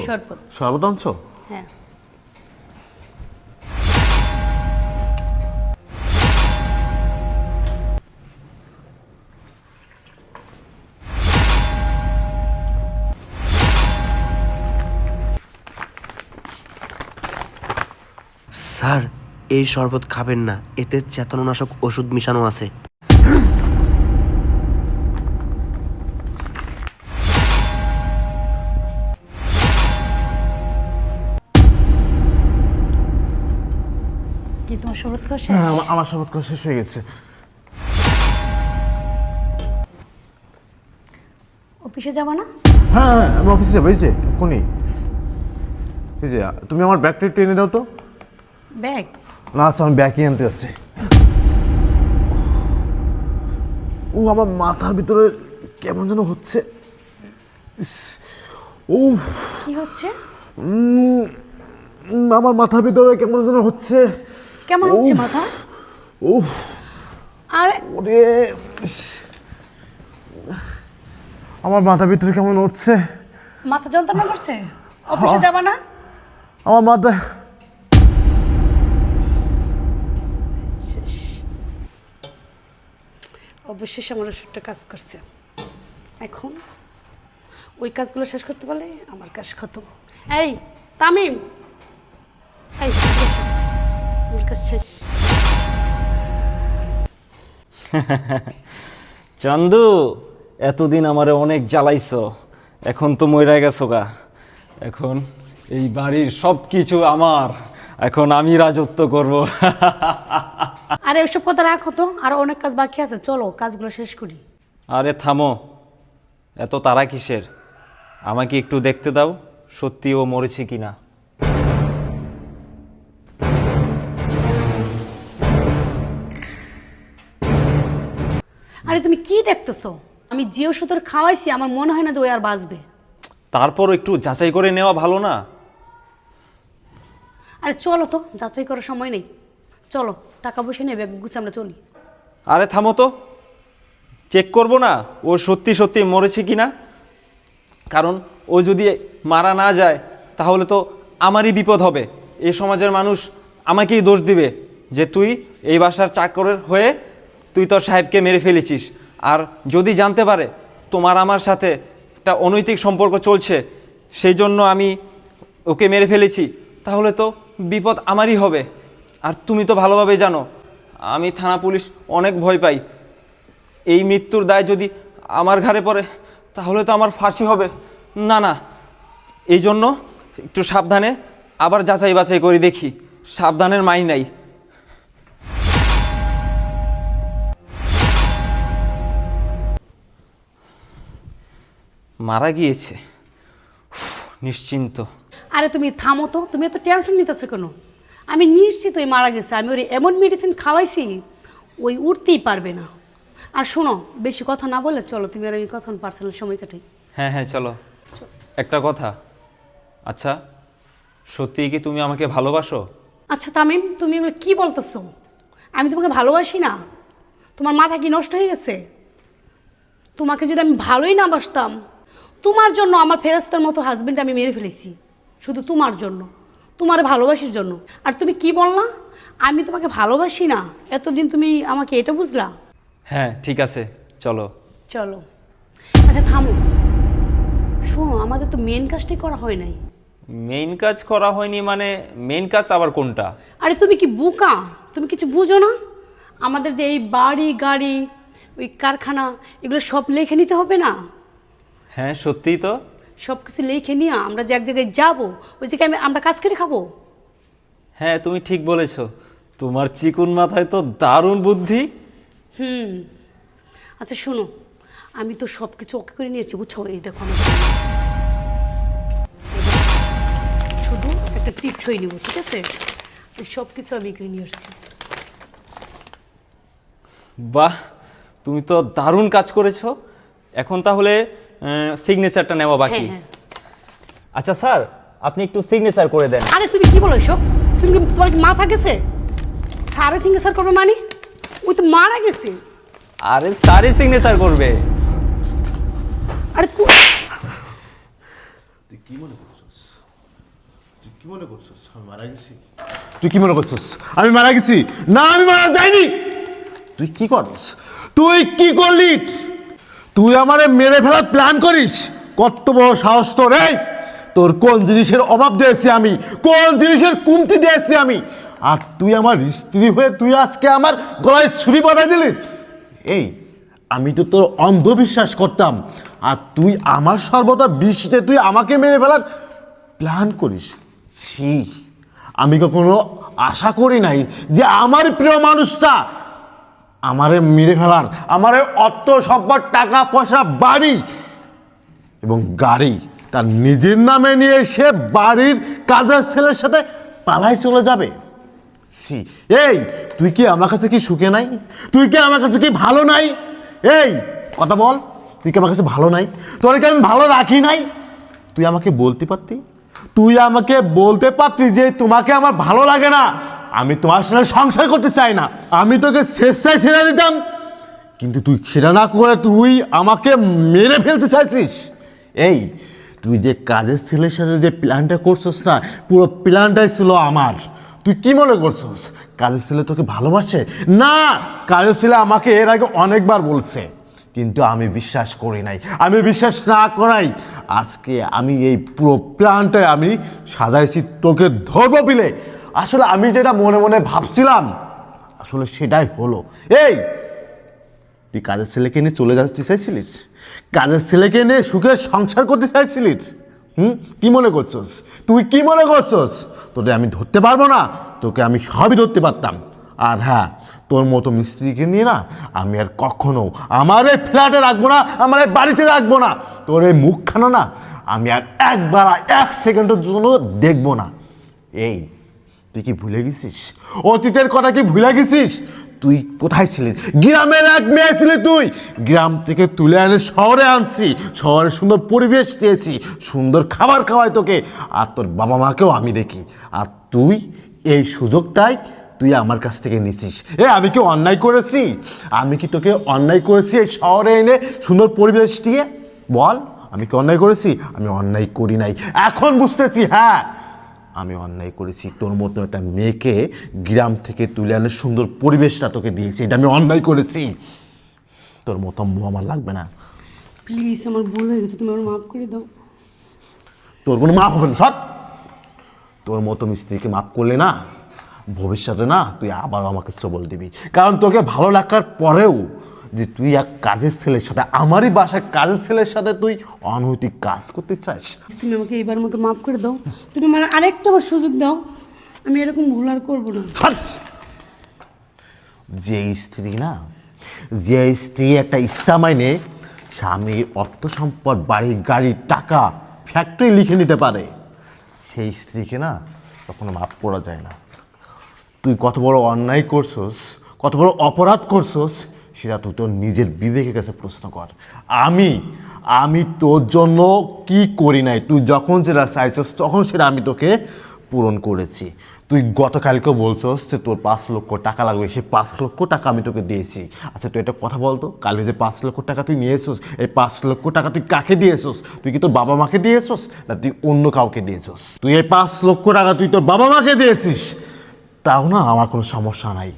শরবত। শরবত আনছো? হ্যাঁ। স্যার, এই শরবত খাবেন না, এতে চেতনানাশক ওষুধ মিশানো আছে। কি তোমার শরবত খাওয়া শেষ? হ্যাঁ, আমার শরবত খাওয়া শেষ হয়ে গেছে। অফিসে যাবা না? হ্যাঁ, আমি অফিসে যাবো। এই যে এক্ষুনি। এই যে তুমি আমার ব্যাগটা একটু এনে দাও তো। ব্যাগ? না আচ্ছা, আমি ব্যাগই আনতে যাচ্ছি। ও আমার মাথার ভিতরে কেমন যেন হচ্ছে। ও কি হচ্ছে? আমার মাথার ভিতরে কেমন যেন হচ্ছে। কেমন হচ্ছে মাথা? ও আরে ওরে, আমার মাথার ভিতরে কেমন হচ্ছে। মাথা যন্ত্রণা করছে? অফিসে যাবা না? আমার মাথা অবশ্যই আমার ওষুধটা কাজ করছে। এখন ওই কাজগুলো শেষ করতে পারলে আমার কাজ খতম। এই তামিম, এই এসো। আমার কাজ শেষ। চান্দু, এতদিন আমারে অনেক জ্বালাইছো, এখন তো মইরা গেছো গা। এখন এই বাড়ির সব কিছু আমার, এখন আমি রাজত্ব করব। আরে ওসব কথা রাখো তো, আর অনেক কাজ বাকি আছে, চলো কাজগুলো শেষ করি। আরে থামো, এত তাড়া কিসের? আমাকে একটু দেখতে দাও সত্যি ও মরেছে কিনা। আরে তুমি কি দেখতেছো? আমি যে ওষুধ ওর খাওয়াইছি আমার মনে হয় না যে ওই আর বাঁচবে। তারপর একটু যাচাই করে নেওয়া ভালো না? আরে চলো তো, যাচাই করার সময় নেই। চলো টাকা পয়সা নিয়ে ব্যাগ গুছিয়ে আমরা চলি। আরে থামো তো, চেক করব না ও সত্যি সত্যি মরেছে কিনা? কারণ ও যদি মারা না যায় তাহলে তো আমারই বিপদ হবে। এই সমাজের মানুষ আমাকেই দোষ দিবে যে তুই এই বাসার চাকরের হয়ে তুই তোর সাহেবকে মেরে ফেলেছিস। আর যদি জানতে পারে তোমার আমার সাথে একটা অনৈতিক সম্পর্ক চলছে, সেই জন্য আমি ওকে মেরে ফেলেছি, তাহলে তো বিপদ আমারই হবে। আর তুমি তো ভালোভাবে জানো আমি থানা পুলিশ অনেক ভয় পাই। এই মৃত্যুর দায় যদি আমার ঘাড়ে পড়ে তাহলে তো আমার ফাঁসি হবে। না না, এই জন্য একটু সাবধানে আবার যাচাই বাছাই করে দেখি। সাবধানের মাই নাই। মারা গিয়েছে, নিশ্চিন্ত। আরে তুমি থামো তো, তুমি এত টেনশন নিতেছো কেন? আমি নিশ্চিত ওই মারা গেছে। আমি ওর এমন মেডিসিন খাওয়াইছি ওই উঠতেই পারবে না। আর শোনো, বেশি কথা না বলে চলো, তুমি আর আমি কথা পার্সোনাল সময় কাটাই। হ্যাঁ হ্যাঁ চলো। একটা কথা, আচ্ছা সত্যিই কি তুমি আমাকে ভালোবাসো? আচ্ছা তামিম, তুমি এগুলো কি বলতেছো? আমি তোমাকে ভালোবাসি না? তোমার মাথা কি নষ্ট হয়ে গেছে? তোমাকে যদি আমি ভালোই না বাসতাম, তোমার জন্য আমার ফেরেশতার মতো হাজবেন্ড আমি মেরে ফেলেছি, শুধু তোমার জন্য, তোমার ভালোবাসার জন্য। আর তুমি কি বললা আমি তোমাকে ভালোবাসি না? এতদিন তুমি আমাকে এটা বুঝলা? হ্যাঁ ঠিক আছে, চলো। চলো। আচ্ছা থামো, শোনো, আমাদের তো মেন কাজটাই করা হয় নাই। মেইন কাজ করা হয়নি মানে? মেইন কাজ আবার কোনটা? আরে তুমি কি বোকা? তুমি কিছু বুঝো না? আমাদের যে এই বাড়ি গাড়ি ওই কারখানা এগুলো সব লিখে নিতে হবে না? হ্যাঁ সত্যিই তো। সব কিছু লিখে নিয়ে আমরা যে এক জায়গায় যাবো, ওই জায়গায় আমরা কাজ করে খাবো। হ্যাঁ তুমি ঠিক বলেছো, তোমার চিকুন মাথায় তো দারুণ বুদ্ধি। আচ্ছা শোনো, আমি তো সব কিছু ওকে করে নিয়েছি, বুঝছো? এই দেখো আমি শুধু একটা টিপ সই নিব, ঠিক আছে? এই সব কিছু আমি করে নিয়ে আসছি। বাহ, তুমি তো দারুণ কাজ করেছো। এখন তাহলে সিগনেচারটা নেওয়া বাকি। হ্যাঁ। আচ্ছা স্যার, আপনি একটু সিগনেচার করে দেন। আরে তুমি কি বলো এসব? তুমি কি, তোমার কি মাথা গেছে? সারে সিগনেচার করবে মানে? ওই তো মারা গেছে। আরে স্যারই সিগনেচার করবে। আরে তুই কি মনে করছিস? তুই কি মনে করছিস আমি মারা গেছি? তুই কি মনে করছিস আমি মারা গেছি? না, আমি মারা যাইনি। তুই কি করস? তুই কি করলি? তুই আমারে মেরে ফেলার প্ল্যান করিস? কত বড় সাহস তোর! এই তোর কোন জিনিসের অভাব দিয়েছি আমি, কোন জিনিসের কমতি দিয়েছি আমি, আর তুই আমার স্ত্রী হয়ে তুই আজকে আমার গলায় ছুরি বাঁধাই দিলি? এই আমি তো তোর অন্ধবিশ্বাস করতাম, আর তুই আমার সর্বদা বিষতে তুই আমাকে মেরে ফেলার প্ল্যান করিস। ছি, আমি কখনো আশা করি নাই যে আমার প্রিয় মানুষটা আমারে মেরে ফেলার, আমারে অর্থ সম্পদ টাকা পয়সা বাড়ি এবং গাড়ি তার নিজের নামে নিয়ে সে বাড়ির কাজের ছেলের সাথে পালাই চলে যাবে। ছি, এই তুই কি আমার কাছে কি সুখে নাই? তুই কি আমার কাছে কি ভালো নাই? এই কথা বল, তুই কি আমার কাছে ভালো নাই? তোর কি আমি ভালো রাখি নাই? তুই আমাকে বলতে পারতি, তুই আমাকে বলতে পারতি যে তোমাকে আমার ভালো লাগে না, আমি তোমার সাথে সংসার করতে চাই না, আমি তোকে স্বেচ্ছায় ছেড়ে দিতাম, কিন্তু তুই সেটা না করে তুই আমাকে মেরে ফেলতে চাইছিস। এই তুই যে কাজের ছেলের সাথে যে প্ল্যানটা করছিস না, পুরো প্ল্যানটাই ছিল আমার। তুই কি মনে করছিস কাজের ছেলে তোকে ভালোবাসে? না, কাজের ছেলে আমাকে এর আগে অনেকবার বলছে, কিন্তু আমি বিশ্বাস করি নাই। আমি বিশ্বাস না করাই আজকে আমি এই পুরো প্ল্যানটাই আমি সাজাইছি তোকে ধরবো বিলে। আসলে আমি যেটা মনে মনে ভাবছিলাম আসলে সেটাই হলো। এই তুই কাজের ছেলেকে নিয়ে চলে যেতে চাইছিলিস, কাজের ছেলেকে নিয়ে সুখে সংসার করতে চাইছিলিস। কি মনে করছস? তুই কি মনে করছস তোদের আমি ধরতে পারবো না? তোকে আমি সবই ধরতে পারতাম। আর হ্যাঁ, তোর মতো মিস্ত্রিকে নিয়ে না আমি আর কখনো আমার এই ফ্ল্যাটে রাখবো না, আমার এই বাড়িতে রাখবো না। তোর এই মুখখানা না আমি আর একবার 1 সেকেন্ডের জন্য দেখবো না। এই তুই কি ভুলে গেছিস? অতীতের কথা কি ভুলে গেছিস? তুই কোথায় ছিলি? গ্রামের এক মেয়ে ছিলি তুই। গ্রাম থেকে তুলে এনে শহরে আনছি, শহরে সুন্দর পরিবেশ দিয়েছি, সুন্দর খাবার খাওয়াই তোকে, আর তোর বাবা মাকেও আমি দেখি। আর তুই এই সুযোগটাই তুই আমার কাছ থেকে নিছিস। আমি কি অন্যায় করেছি? আমি কি তোকে অন্যায় করেছি এই শহরে এনে সুন্দর পরিবেশ দিয়ে? বল, আমি কি অন্যায় করেছি? আমি অন্যায় করি নাই, এখন বুঝতেছি। হ্যাঁ, আমি অন্যায় করেছি, তোর মতো একটা মেয়েকে গ্রাম থেকে তুলে আনে সুন্দর পরিবেশটা তোকে দিয়েছি, এটা আমি অন্যায় করেছি। তোর মতো বউ আমার লাগবে না। প্লিজ, আমার ভুল হয়ে গেছে, তুমি আমার মাফ করে দাও। তোর কোনো মাফ হবে না, সৎ। তোর মতো মিস্ত্রিকে মাফ করলে না, ভবিষ্যতে না তুই আবার আমাকে সবল দিবি। কারণ তোকে ভালো লাগার পরেও যে তুই এক কাজের ছেলের সাথে, আমারই বাসায় কাজের ছেলের সাথে তুই অনৈতিক কাজ করতে চাস। তুমি আমাকে এইবার মতো মাফ করে দাও, তুমি আমার আরেকটা বার সুযোগ দাও, আমি এরকম ভুল আর করবো না। যে স্ত্রী না, যে স্ত্রী একটা ইস্তামাইনে স্বামীর অর্থ সম্পদ, বাড়ি গাড়ি টাকা ফ্যাক্টরি লিখে নিতে পারে, সেই স্ত্রীকে না কখনো মাফ করা যায় না। তুই কত বড় অন্যায় করছস, কত বড় অপরাধ করছস, সেটা তুই তোর নিজের বিবেকের কাছে প্রশ্ন কর। আমি তোর জন্য কি করি নাই? তুই যখন যেটা চাইছস তখন সেটা আমি তোকে পূরণ করেছি। তুই গতকালকেও বলছস যে তোর 5 লক্ষ টাকা লাগবে, সেই 5 লক্ষ টাকা আমি তোকে দিয়েছি। আচ্ছা তুই একটা কথা বলতো, কালকে যে 5 লক্ষ টাকা তুই নিয়েছস, এই 5 লক্ষ টাকা তুই কাকে দিয়েছস? তুই কি তোর বাবা মাকে দিয়েছস, না তুই অন্য কাউকে দিয়েছস? তুই এই 5 লক্ষ টাকা তুই তোর বাবা মাকে দিয়েছিস, তাও না আমার কোনো সমস্যা নাই।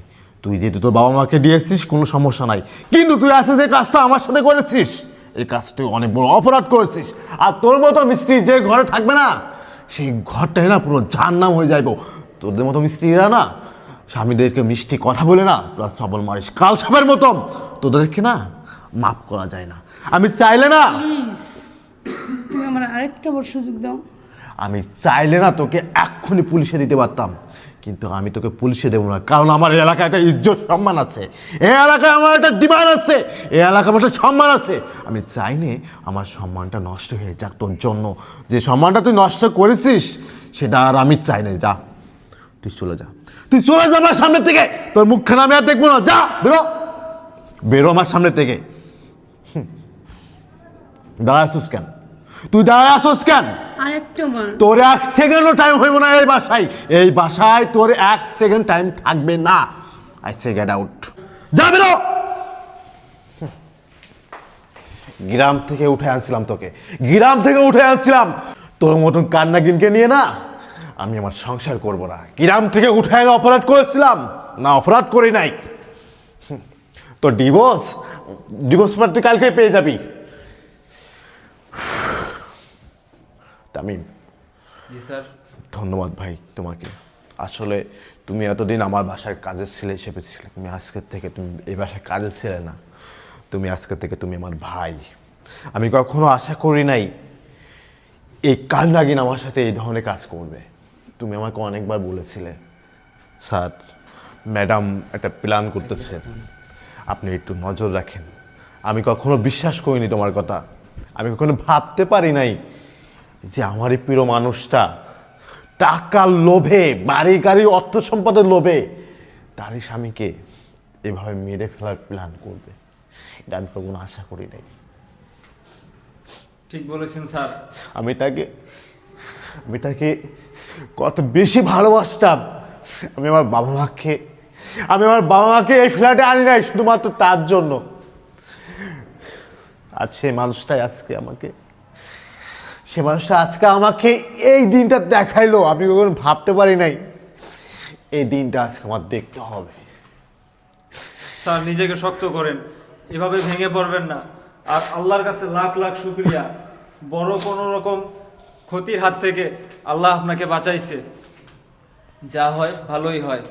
তুই যেহেতু তোর বাবা মাকে দিয়েছিস কোনো সমস্যা নাই, কিন্তু তুই আছে যে কাজটা আমার সাথে করেছিস, এই কাজটা অনেক বড় অপরাধ করেছিস। আর তোর মতো মিস্ত্রি যে ঘরে থাকবে না, সেই ঘরটাই না পুরো জাহান্নাম হয়ে যাইব। তোদের মতো মিস্ত্রিরা না স্বামীদেরকে মিষ্টি কথা বলে না তোরা সবল মারিস কাল সাপের মতন, তোদেরকে না মাফ করা যায় না। আমি চাইলে না, প্লিজ তুমি আমার আরেকটা বার সুযোগ দাও। আমি চাইলে না তোকে এক্ষুনি পুলিশে দিতে পারতাম, কিন্তু আমি তোকে পুলিশে দেবো না, কারণ আমার এই এলাকায় একটা ইজ্জত সম্মান আছে, এই এলাকায় আমার একটা ডিমান্ড আছে, এই এলাকায় আমার একটা সম্মান আছে। আমি চাইনি আমার সম্মানটা নষ্ট হয়ে যাক তোর জন্য। যে সম্মানটা তুই নষ্ট করেছিস সেটা আর আমি চাই না। যা, তুই চলে যা, তুই চলে যা আমার সামনে থেকে। তোর মুখখানা আমি আর দেখবো না। যা, বেরো, বেরো আমার সামনে থেকে। দাঁড়াচ্ছিস কেন? তুই দাঁড়াচ্ছিস কেন? আরেকটা বার। তোর 1 সেকেন্ডও টাইম হইব না এই বাসায় তোর 1 সেকেন্ড টাইম থাকবে না। I say get out. যা, বেরো। গ্রাম থেকে উঠে আনছিলাম তোকে, গ্রাম থেকে উঠে আনছিলাম, তোর মতন কান্নাগিনকে নিয়ে না আমি আমার সংসার করব না। গ্রাম থেকে উঠে এনে অপরাধ করেছিলাম না, অপরাধ করি নাই। তো ডিভোর্স তুই কালকেই পেয়ে যাবি। তামিম, জি স্যার। ধন্যবাদ ভাই তোমাকে। আসলে তুমি এতদিন আমার বাসার কাজের ছেলে হিসেবে ছিলে, তুমি আজকের থেকে তুমি এই বাসার কাজের ছেলে না, তুমি আজকের থেকে তুমি আমার ভাই। আমি কখনো আশা করি নাই এই কাল নাগিন আমার সাথে এই ধরনের কাজ করবে। তুমি আমাকে অনেকবার বলেছিলে, স্যার ম্যাডাম একটা প্ল্যান করতেছে, আপনি একটু নজর রাখেন। আমি কখনো বিশ্বাস করিনি তোমার কথা। আমি কখনো ভাবতে পারি নাই যে আমার এই প্রিয় মানুষটা টাকার লোভে, বাড়ি গাড়ি অর্থ সম্পদের লোভে তারই স্বামীকে এভাবে মেরে ফেলার প্ল্যান করবে। এটা আমি কখনো আশা করি নাই। ঠিক বলেছেন স্যার। আমি তাকে কত বেশি ভালোবাসতাম। আমি আমার বাবা মাকে এই ফ্ল্যাটে আনি নাই শুধুমাত্র তার জন্য। আর সে মানুষটা আজকে আমাকে এই দিনটা দেখাইলো। আমি কখনো ভাবতে পারি নাই এই দিনটা আজকে আমার দেখতে হবে। স্যার নিজেকে শক্ত করেন, এভাবে ভেঙে পড়বেন না। আর আল্লাহর কাছে লাখ লাখ শুকরিয়া, বড় কোনো রকম ক্ষতির হাত থেকে আল্লাহ আপনাকে বাঁচাইছে। যা হয় ভালোই হয়।